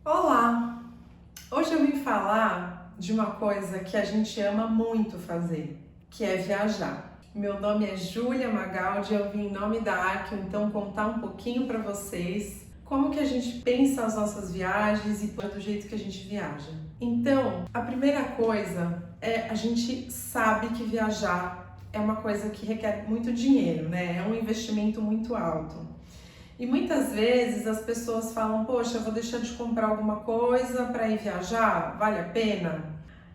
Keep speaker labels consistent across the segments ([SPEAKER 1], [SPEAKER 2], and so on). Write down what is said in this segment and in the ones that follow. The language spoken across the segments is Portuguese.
[SPEAKER 1] Olá! Hoje eu vim falar de uma coisa que a gente ama muito fazer, que é viajar. Meu nome é Júlia Magaldi, eu vim em nome da Arqueo, então contar um pouquinho para vocês como que a gente pensa as nossas viagens e do jeito que a gente viaja. Então, a primeira coisa é a gente sabe que viajar é uma coisa que requer muito dinheiro, né? É um investimento muito alto. E muitas vezes as pessoas falam, poxa, eu vou deixar de comprar alguma coisa para ir viajar, vale a pena?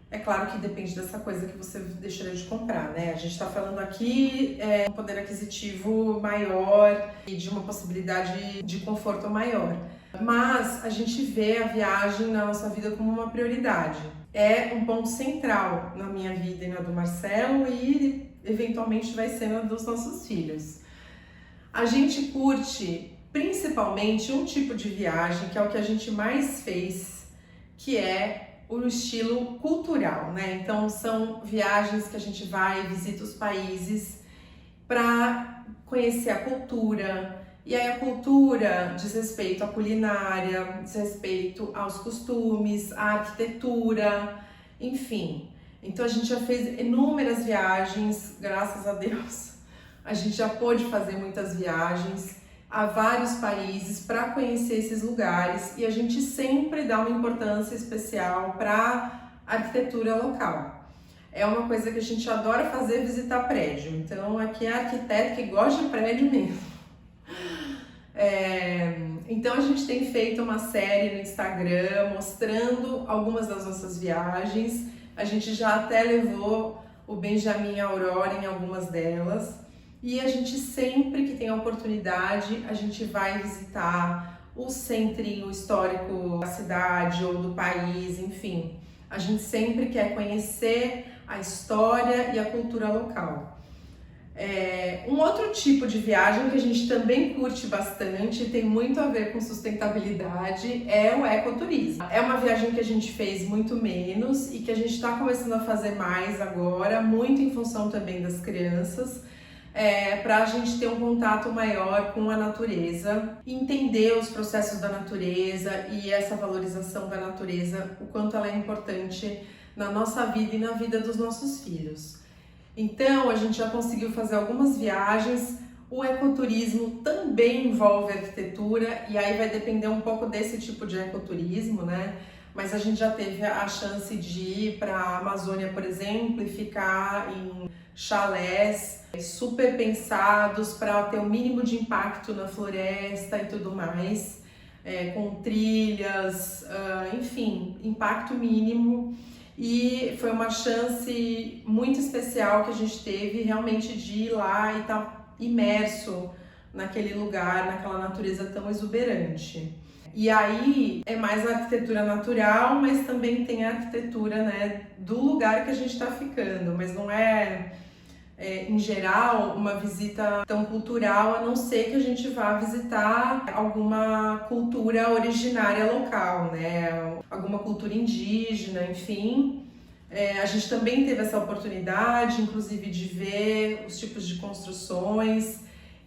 [SPEAKER 1] É claro que depende dessa coisa que você deixaria de comprar, né? A gente está falando aqui de um poder aquisitivo maior e de uma possibilidade de conforto maior. Mas a gente vê a viagem na nossa vida como uma prioridade. É um ponto central na minha vida e na do Marcelo e eventualmente vai ser na dos nossos filhos. A gente curte principalmente um tipo de viagem, que é o que a gente mais fez, que é o estilo cultural, né? Então são viagens que a gente vai e visita os países para conhecer a cultura. E aí a cultura diz respeito à culinária, diz respeito aos costumes, à arquitetura, enfim. Então a gente já fez inúmeras viagens, graças a Deus. A gente já pôde fazer muitas viagens a vários países para conhecer esses lugares e a gente sempre dá uma importância especial para a arquitetura local. É uma coisa que a gente adora fazer, visitar prédio. Então aqui é arquiteto que gosta de prédio mesmo. Então a gente tem feito uma série no Instagram mostrando algumas das nossas viagens. A gente já até levou o Benjamin e a Aurora em algumas delas. E a gente sempre que tem a oportunidade, a gente vai visitar o centrinho histórico da cidade ou do país, enfim. A gente sempre quer conhecer a história e a cultura local. Um outro tipo de viagem que a gente também curte bastante, tem muito a ver com sustentabilidade, é o ecoturismo. É uma viagem que a gente fez muito menos e que a gente está começando a fazer mais agora, muito em função também das crianças. Para a gente ter um contato maior com a natureza, entender os processos da natureza e essa valorização da natureza, o quanto ela é importante na nossa vida e na vida dos nossos filhos. Então, a gente já conseguiu fazer algumas viagens. O ecoturismo também envolve arquitetura e aí vai depender um pouco desse tipo de ecoturismo, né? Mas a gente já teve a chance de ir para a Amazônia, por exemplo, e ficar em chalés super pensados para ter o mínimo de impacto na floresta e tudo mais, com trilhas, enfim, impacto mínimo. E foi uma chance muito especial que a gente teve realmente de ir lá e estar imerso naquele lugar, naquela natureza tão exuberante. E aí é mais a arquitetura natural, mas também tem a arquitetura, né, do lugar que a gente está ficando, mas não em geral, uma visita tão cultural, a não ser que a gente vá visitar alguma cultura originária local, né? Alguma cultura indígena, enfim. A gente também teve essa oportunidade, inclusive, de ver os tipos de construções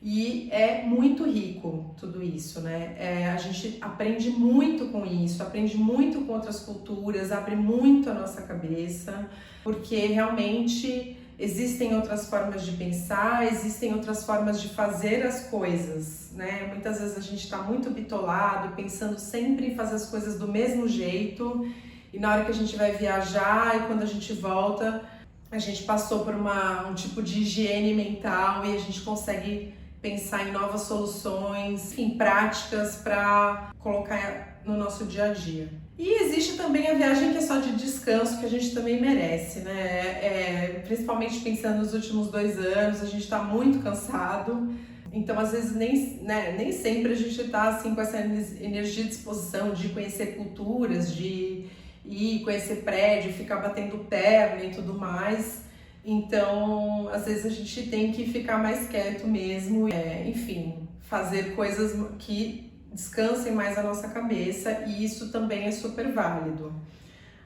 [SPEAKER 1] e é muito rico tudo isso, né? A gente aprende muito com isso, aprende muito com outras culturas, abre muito a nossa cabeça, porque realmente existem outras formas de pensar, existem outras formas de fazer as coisas, né? Muitas vezes a gente está muito bitolado, pensando sempre em fazer as coisas do mesmo jeito, e na hora que a gente vai viajar e quando a gente volta, a gente passou por um tipo de higiene mental e a gente consegue pensar em novas soluções, enfim, práticas para colocar no nosso dia a dia. E existe também a viagem que é só de descanso, que a gente também merece, né? Principalmente pensando nos últimos 2 anos, a gente está muito cansado, então às vezes nem sempre a gente está assim, com essa energia de disposição de conhecer culturas, de ir conhecer prédio, ficar batendo perna e tudo mais. Então, às vezes a gente tem que ficar mais quieto mesmo, enfim, fazer coisas que descansem mais a nossa cabeça e isso também é super válido.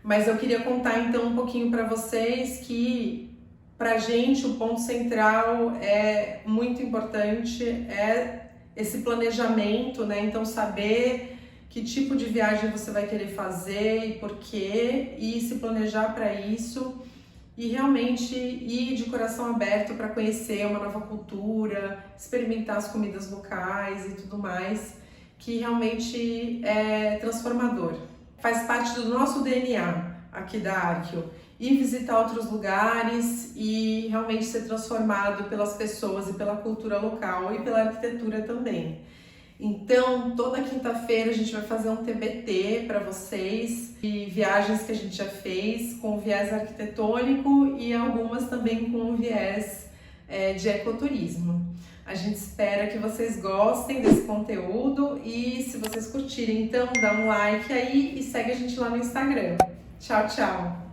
[SPEAKER 1] Mas eu queria contar então um pouquinho para vocês que pra gente o ponto central é muito importante, é esse planejamento, né? Então saber que tipo de viagem você vai querer fazer e por quê, e se planejar para isso e realmente ir de coração aberto para conhecer uma nova cultura, experimentar as comidas locais e tudo mais, que realmente é transformador. Faz parte do nosso DNA aqui da Arqueo, ir visitar outros lugares e realmente ser transformado pelas pessoas e pela cultura local e pela arquitetura também. Então, toda quinta-feira a gente vai fazer um TBT para vocês de viagens que a gente já fez com viés arquitetônico e algumas também com viés de ecoturismo. A gente espera que vocês gostem desse conteúdo e se vocês curtirem, então dá um like aí e segue a gente lá no Instagram. Tchau, tchau!